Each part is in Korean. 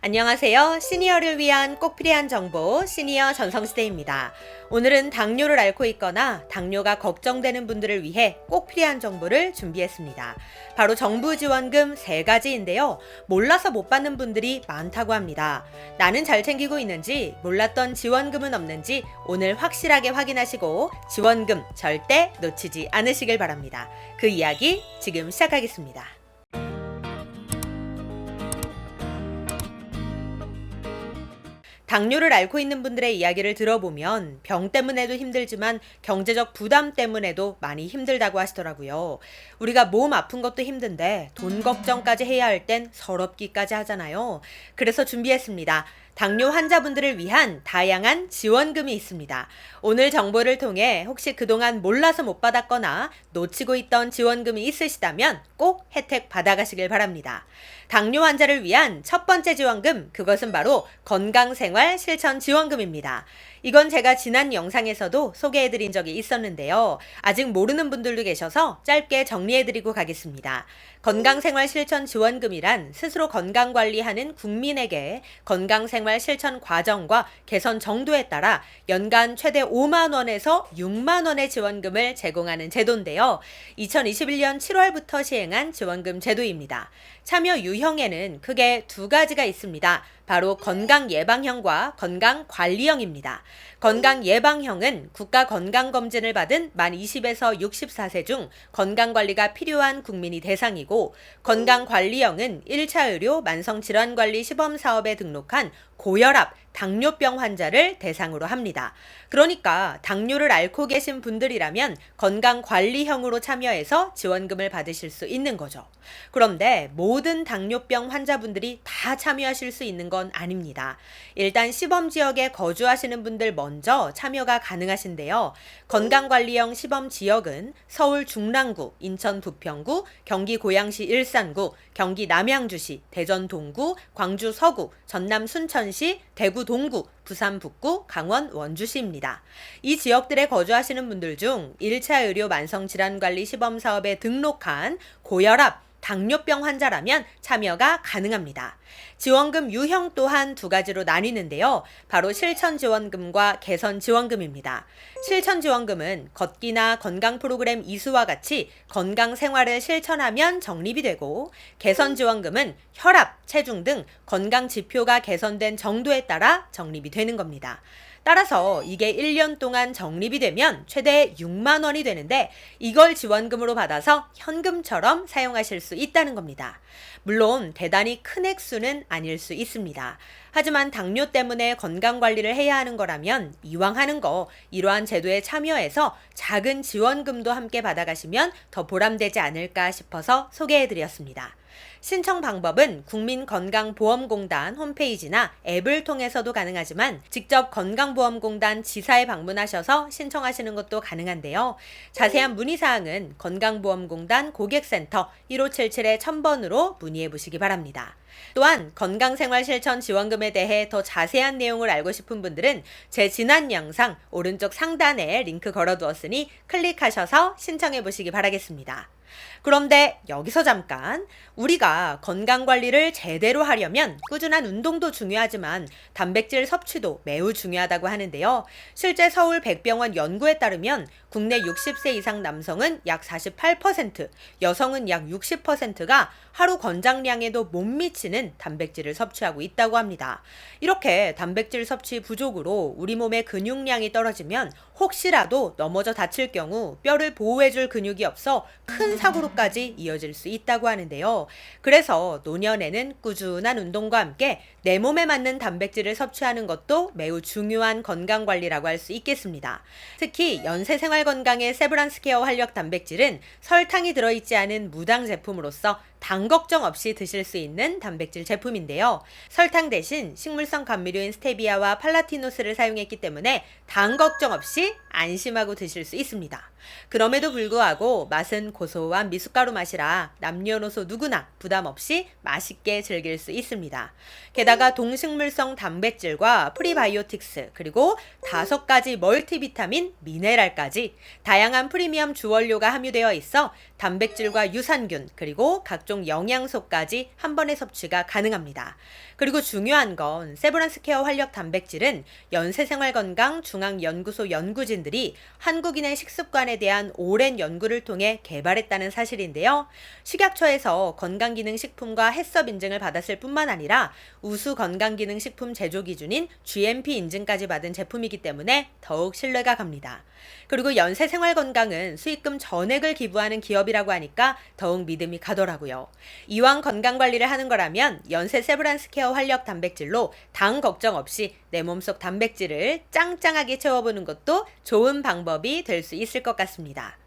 안녕하세요. 시니어를 위한 꼭 필요한 정보 시니어 전성시대입니다. 오늘은 당뇨를 앓고 있거나 당뇨가 걱정되는 분들을 위해 꼭 필요한 정보를 준비했습니다. 바로 정부 지원금 3가지인데요. 몰라서 못 받는 분들이 많다고 합니다. 나는 잘 챙기고 있는지, 몰랐던 지원금은 없는지 오늘 확실하게 확인하시고 지원금 절대 놓치지 않으시길 바랍니다. 그 이야기 지금 시작하겠습니다. 당뇨를 앓고 있는 분들의 이야기를 들어보면 병 때문에도 힘들지만 경제적 부담 때문에도 많이 힘들다고 하시더라고요. 우리가 몸 아픈 것도 힘든데 돈 걱정까지 해야 할 땐 서럽기까지 하잖아요. 그래서 준비했습니다. 당뇨 환자분들을 위한 다양한 지원금이 있습니다. 오늘 정보를 통해 혹시 그동안 몰라서 못 받았거나 놓치고 있던 지원금이 있으시다면 꼭 혜택 받아가시길 바랍니다. 당뇨 환자를 위한 첫 번째 지원금, 그것은 바로 건강생활 실천 지원금입니다. 이건 제가 지난 영상에서도 소개해드린 적이 있었는데요. 아직 모르는 분들도 계셔서 짧게 정리해드리고 가겠습니다. 건강생활 실천 지원금이란 스스로 건강관리하는 국민에게 건강생활 실천 과정과 개선 정도에 따라 연간 최대 5만 원에서 6만 원의 지원금을 제공하는 제도인데요. 2021년 7월부터 시행한 지원금 제도입니다. 참여 유형에는 크게 2가지가 있습니다. 바로 건강예방형과 건강관리형입니다. 건강예방형은 국가건강검진을 받은 만 20에서 64세 중 건강관리가 필요한 국민이 대상이고, 건강관리형은 1차 의료 만성질환관리 시범사업에 등록한 고혈압, 당뇨병 환자를 대상으로 합니다. 그러니까 당뇨를 앓고 계신 분들이라면 건강관리형으로 참여해서 지원금을 받으실 수 있는 거죠. 그런데 모든 당뇨병 환자분들이 다 참여하실 수 있는 건 아닙니다. 일단 시범지역에 거주하시는 분들 먼저 참여가 가능하신데요. 건강관리형 시범지역은 서울 중랑구, 인천 부평구, 경기 고양시 일산구, 경기 남양주시, 대전 동구, 광주 서구, 전남 순천시, 대구 동구, 부산 북구, 강원 원주시입니다. 이 지역들에 거주하시는 분들 중 1차 의료 만성질환관리 시범사업에 등록한 고혈압, 당뇨병 환자라면 참여가 가능합니다. 지원금 유형 또한 2가지로 나뉘는데요. 바로 실천지원금과 개선지원금입니다. 실천지원금은 걷기나 건강 프로그램 이수와 같이 건강생활을 실천하면 적립이 되고, 개선지원금은 혈압, 체중 등 건강지표가 개선된 정도에 따라 적립이 되는 겁니다. 따라서 이게 1년 동안 적립이 되면 최대 6만 원이 되는데, 이걸 지원금으로 받아서 현금처럼 사용하실 수 있다는 겁니다. 물론 대단히 큰 액수는 아닐 수 있습니다. 하지만 당뇨 때문에 건강관리를 해야 하는 거라면 이왕 하는 거 이러한 제도에 참여해서 작은 지원금도 함께 받아가시면 더 보람되지 않을까 싶어서 소개해드렸습니다. 신청 방법은 국민건강보험공단 홈페이지나 앱을 통해서도 가능하지만 직접 건강보험공단 지사에 방문하셔서 신청하시는 것도 가능한데요. 자세한 문의사항은 건강보험공단 고객센터 1577-1000번으로 문의해 보시기 바랍니다. 또한 건강생활실천 지원금에 대해 더 자세한 내용을 알고 싶은 분들은 제 지난 영상 오른쪽 상단에 링크 걸어두었으니 클릭하셔서 신청해 보시기 바라겠습니다. 그런데 여기서 잠깐, 우리가 건강관리를 제대로 하려면 꾸준한 운동도 중요하지만 단백질 섭취도 매우 중요하다고 하는데요. 실제 서울 백병원 연구에 따르면 국내 60세 이상 남성은 약 48%, 여성은 약 60%가 하루 권장량에도 못 미치는 단백질을 섭취하고 있다고 합니다. 이렇게 단백질 섭취 부족으로 우리 몸의 근육량이 떨어지면 혹시라도 넘어져 다칠 경우 뼈를 보호해줄 근육이 없어 큰 사고로까지 이어질 수 있다고 하는데요. 그래서 노년에는 꾸준한 운동과 함께 내 몸에 맞는 단백질을 섭취하는 것도 매우 중요한 건강관리라고 할 수 있겠습니다. 특히 연쇄생활 건강의 세브란스케어 활력 단백질은 설탕이 들어있지 않은 무당 제품으로서 당 걱정 없이 드실 수 있는 단백질 제품인데요. 설탕 대신 식물성 감미료인 스테비아와 팔라티노스를 사용했기 때문에 당 걱정 없이 안심하고 드실 수 있습니다. 그럼에도 불구하고 맛은 고소한 미숫가루 맛이라 남녀노소 누구나 부담 없이 맛있게 즐길 수 있습니다. 게다가 동식물성 단백질과 프리바이오틱스, 그리고 5가지 멀티비타민, 미네랄까지 다양한 프리미엄 주원료가 함유되어 있어 단백질과 유산균, 그리고 각종 영양소까지 한 번에 섭취가 가능합니다. 그리고 중요한 건 세브란스 케어 활력 단백질은 연쇄생활건강 중앙연구소 연구진들이 한국인의 식습관에 대한 오랜 연구를 통해 개발했다는 사실인데요. 식약처에서 건강기능식품과 해썹 인증을 받았을 뿐만 아니라 우수 건강기능식품 제조 기준인 GMP 인증까지 받은 제품이기 때문에 더욱 신뢰가 갑니다. 그리고 연쇄생활건강은 수익금 전액을 기부하는 기업이라고 하니까 더욱 믿음이 가더라고요. 이왕 건강관리를 하는 거라면 연쇄 세브란스 케어 활력 단백질로 당 걱정 없이 내 몸속 단백질을 짱짱하게 채워보는 것도 좋은 방법이 될 수 있을 것 같습니다.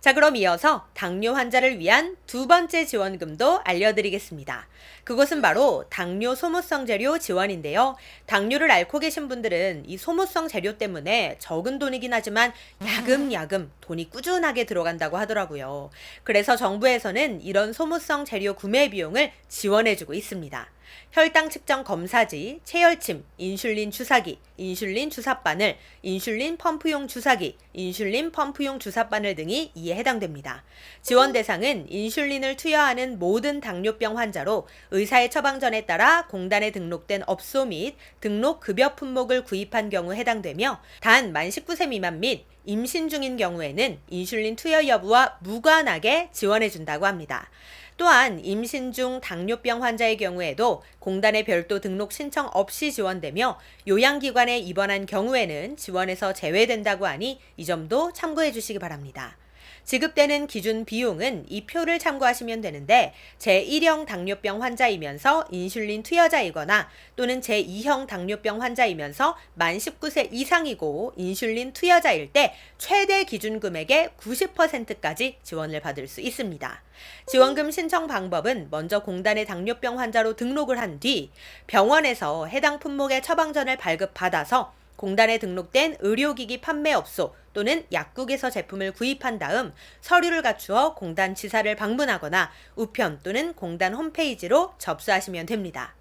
자, 그럼 이어서 당뇨 환자를 위한 두 번째 지원금도 알려드리겠습니다. 그것은 바로 당뇨 소모성 재료 지원인데요. 당뇨를 앓고 계신 분들은 이 소모성 재료 때문에 적은 돈이긴 하지만 야금야금 돈이 꾸준하게 들어간다고 하더라고요. 그래서 정부에서는 이런 소모성 재료 구매 비용을 지원해주고 있습니다. 혈당 측정 검사지, 체열침, 인슐린 주사기, 인슐린 주사바늘, 인슐린 펌프용 주사기, 인슐린 펌프용 주사바늘 등이 이에 해당됩니다. 지원 대상은 인슐린을 투여하는 모든 당뇨병 환자로 의사의 처방전에 따라 공단에 등록된 업소 및 등록 급여 품목을 구입한 경우 해당되며 단 만 19세 미만 및 임신 중인 경우에는 인슐린 투여 여부와 무관하게 지원해준다고 합니다. 또한 임신 중 당뇨병 환자의 경우에도 공단에 별도 등록 신청 없이 지원되며 요양기관에 입원한 경우에는 지원에서 제외된다고 하니 이 점도 참고해 주시기 바랍니다. 지급되는 기준 비용은 이 표를 참고하시면 되는데 제1형 당뇨병 환자이면서 인슐린 투여자이거나 또는 제2형 당뇨병 환자이면서 만 19세 이상이고 인슐린 투여자일 때 최대 기준 금액의 90%까지 지원을 받을 수 있습니다. 지원금 신청 방법은 먼저 공단의 당뇨병 환자로 등록을 한 뒤 병원에서 해당 품목의 처방전을 발급받아서 공단에 등록된 의료기기 판매업소 또는 약국에서 제품을 구입한 다음 서류를 갖추어 공단 지사를 방문하거나 우편 또는 공단 홈페이지로 접수하시면 됩니다.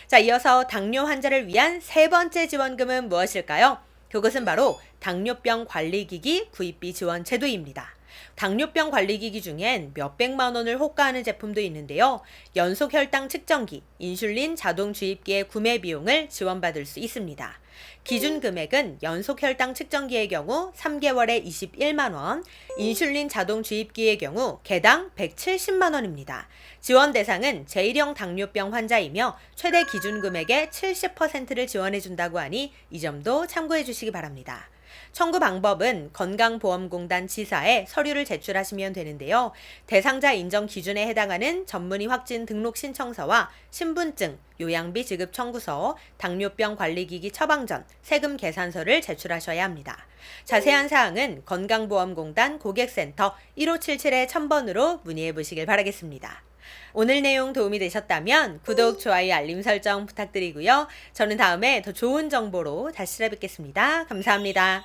자, 이어서 당뇨 환자를 위한 세 번째 지원금은 무엇일까요? 그것은 바로 당뇨병 관리기기 구입비 지원 제도입니다. 당뇨병 관리기기 중엔 몇백만 원을 호가하는 제품도 있는데요. 연속 혈당 측정기, 인슐린 자동 주입기의 구매 비용을 지원받을 수 있습니다. 기준 금액은 연속 혈당 측정기의 경우 3개월에 21만 원, 인슐린 자동 주입기의 경우 개당 170만 원입니다. 지원 대상은 제1형 당뇨병 환자이며 최대 기준 금액의 70%를 지원해준다고 하니 이 점도 참고해 주시기 바랍니다. 청구 방법은 건강보험공단 지사에 서류를 제출하시면 되는데요. 대상자 인정 기준에 해당하는 전문의 확진 등록 신청서와 신분증, 요양비 지급 청구서, 당뇨병 관리기기 처방전, 세금 계산서를 제출하셔야 합니다. 자세한 사항은 건강보험공단 고객센터 1577-1000번으로 문의해 보시길 바라겠습니다. 오늘 내용 도움이 되셨다면 구독, 좋아요, 알림 설정 부탁드리고요. 저는 다음에 더 좋은 정보로 다시 찾아뵙겠습니다. 감사합니다.